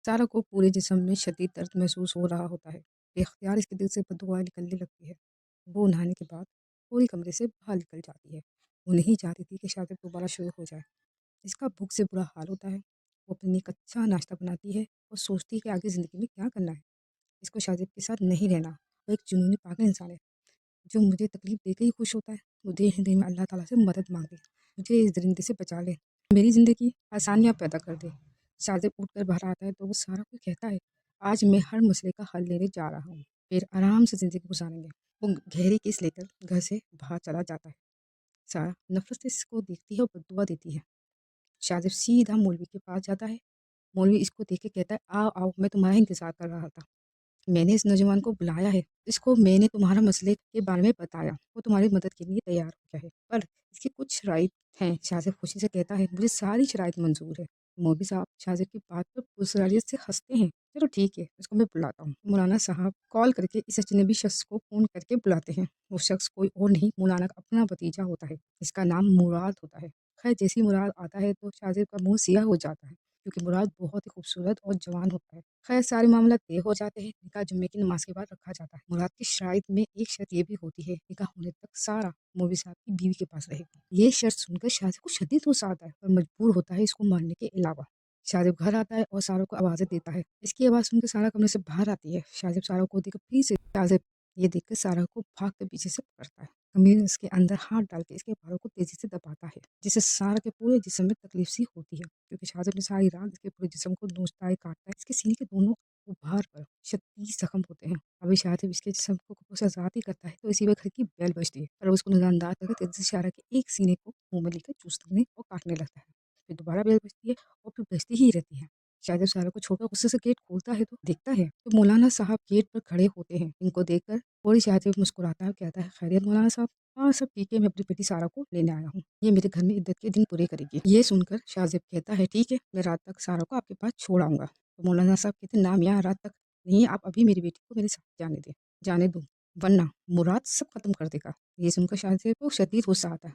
सारा को पूरे जिस्म में शदीद दर्द महसूस हो रहा होता है। बेख्तियार इसके दिल से बददुआएं निकलने लगती है। वो नहाने के बाद पूरी कमरे से बाहर निकल जाती है। वो नहीं चाहती थी कि शादी दोबारा शुरू हो जाए। इसका भूख से बुरा हाल होता है। वो अपने लिए एक अच्छा नाश्ता बनाती है और सोचती है कि आगे ज़िंदगी में क्या करना है। इसको शादी के साथ नहीं रहना। वो एक जुनूनी पागल इंसान है जो मुझे तकलीफ देकर ही खुश होता है। वो देर दिन में अल्लाह ताला से मदद मांगे, मुझे इस दरिंदे से बचा ले, मेरी ज़िंदगी आसानियाँ पैदा कर दे। शादी उठकर बाहर आता है तो वो सारा को कहता है, आज मैं हर मसले का हल लेने जा रहा हूँ, फिर आराम से ज़िंदगी गुजारेंगे। वो गहरी किस लेकर घर से बाहर चला जाता है। सारा नफरत से इसको देखती है और बददुआ देती है। शाजिब सीधा मौलवी के पास जाता है। मौलवी इसको देख के कहता है, आओ आओ, मैं तुम्हारा इंतज़ार कर रहा था। मैंने इस नौजवान को बुलाया है। इसको मैंने तुम्हारा मसले के बारे में बताया। वो तुम्हारी मदद के लिए तैयार हो गया है, पर इसकी कुछ शराइत हैं। शाजिब खुशी से कहता है, मुझे सारी शराइत मंजूर है। मौलवी साहब शाजिब की बात पर पुरसरारियत से हंसते हैं। चलो ठीक है, इसको मैं बुलाता हूँ। मौलाना साहब कॉल करके इस अजनबी शख्स को फ़ोन करके बुलाते हैं। वो शख्स कोई और नहीं, मौलाना का अपना भतीजा होता है। इसका नाम मुराद होता है। खैर, जैसी मुराद आता है तो शाजिब का मुंह सियाह हो जाता है, क्योंकि मुराद बहुत ही खूबसूरत और जवान होता है। खैर, सारे मामला तय हो जाते हैं। निकाह जुम्मे की नमाज के बाद रखा जाता है। मुराद की शराइत में एक शर्त ये भी होती है, निकाह होने तक सारा मौलवी साहब की बीवी के पास रहेगी। ये शर्त सुनकर शाजिब को शदीद गुस्सा आता है और मजबूर होता है इसको मारने के अलावा। शाजिब घर आता है और सारा को आवाज़ें देता है। इसकी आवाज़ सुनकर सारा कमरे से बाहर आती है। शाजिब सारा को देखकर फिर से शाजिब ये देखकर सारा को भाग कर पीछे से पकड़ता है। अमीर इसके अंदर हाथ डाल के इसके बालों को तेजी से दबाता है, जिससे सारा के पूरे जिस्म में तकलीफ सी होती है, क्योंकि शाजिब ने सारी रात इसके पूरे जिस्म को नोचता है, काटता है। इसके सीने के दोनों उभार पर शदीद जख्म होते हैं। अभी शाजिब इसके जिस्म को कपड़ों से आज़ाद ही करता है तो इसी वक्त घर की बेल बजती है, पर उसको नजरअंदाज करके तेजी से शारा के एक सीने को मुंह में लेकर चूसने और काटने लगता है। फिर दोबारा बेल बजती है और फिर बजती ही रहती है। शाजिब सारा को छोड़कर गुस्से से गेट खोलता है तो देखता है तो मौलाना साहब गेट पर खड़े होते हैं। इनको देखकर थोड़ी शाजिब मुस्कुराता है और कहता है, खैरियत मौलाना साहब? हाँ, सब ठीक है, मैं अपनी बेटी सारा को लेने आया हूँ। ये मेरे घर में इद्दत के दिन पूरे करेगी। ये सुनकर शाजिब कहता है, ठीक है, मैं रात तक सारा को आपके पास छोड़ आऊँगा। तो मौलाना साहब कहते हैं, नाम यहाँ रात तक नहीं, आप अभी मेरी बेटी को मेरे साथ जाने दो, वरना मुराद सब खत्म कर देगा। ये सुनकर शाजिब को शदीद गुस्सा आता है।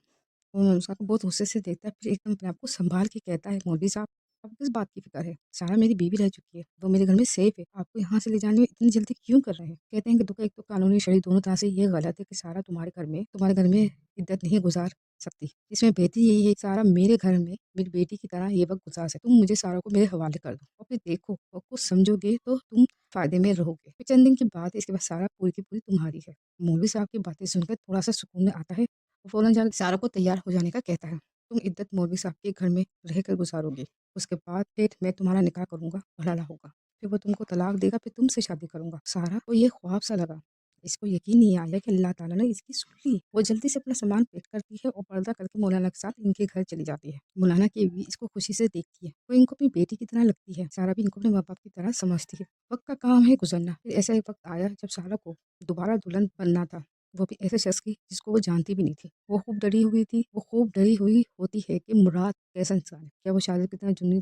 वो मौलवी साहब को बहुत गुस्से से देखता है, फिर एकदम अपने आप को संभाल के कहता है, मौलवी साहब आपको किस बात की फिक्र है? सारा मेरी बीवी रह चुकी है, वो मेरे घर में सेफ है। आपको यहाँ से ले जाने में इतनी जल्दी क्यों कर रहे हैं? कहते हैं कि दुका एक तो कानूनी शरई दोनों तरह से ये गलत है कि सारा तुम्हारे घर में इद्दत नहीं गुजार सकती। इसमें बेहतरी यही है कि सारा मेरे घर में मेरी बेटी की तरह ये वक्त गुजार सके। तुम मुझे सारा को मेरे हवाले कर दो और फिर देखो और कुछ समझोगे तो तुम फायदे में रहोगे। फिर चंद दिन की बात है, इसके बाद सारा पूरी की पूरी तुम्हारी है। मौलवी साहब की बातें सुनकर थोड़ा सा सुकून में आता है। वो फौरन जाकर सारा को तैयार हो जाने का कहता है। तुम इद्दत मौलवी साहब के घर में रहकर गुजारोगे, उसके बाद फिर मैं तुम्हारा निकाह करूँगा, भला होगा। फिर वो तुमको तलाक देगा, फिर तुमसे शादी करूँगा। सारा को ये ख्वाब सा लगा। इसको यकीन नहीं आया कि अल्लाह ताला ने इसकी सुन ली। वो जल्दी से अपना सामान पैक करती है और पर्दा करके मौलाना के साथ इनके घर चली जाती है। मौलाना की बीवी इसको खुशी से देखती है। वो इनको अपनी बेटी की तरह लगती है। सारा भी इनको अपने माँ बाप की तरह समझती है। वक्त का काम है गुजरना। फिर ऐसा एक वक्त आया जब सारा को दोबारा दुल्हन बनना था, वो भी ऐसे शख्स की जिसको वो जानती भी नहीं थी। वो खूब डरी हुई थी। वो खूब डरी हुई होती है कि मुराद कैसा इंसान है। क्या वो शादी की तरह जुनूनी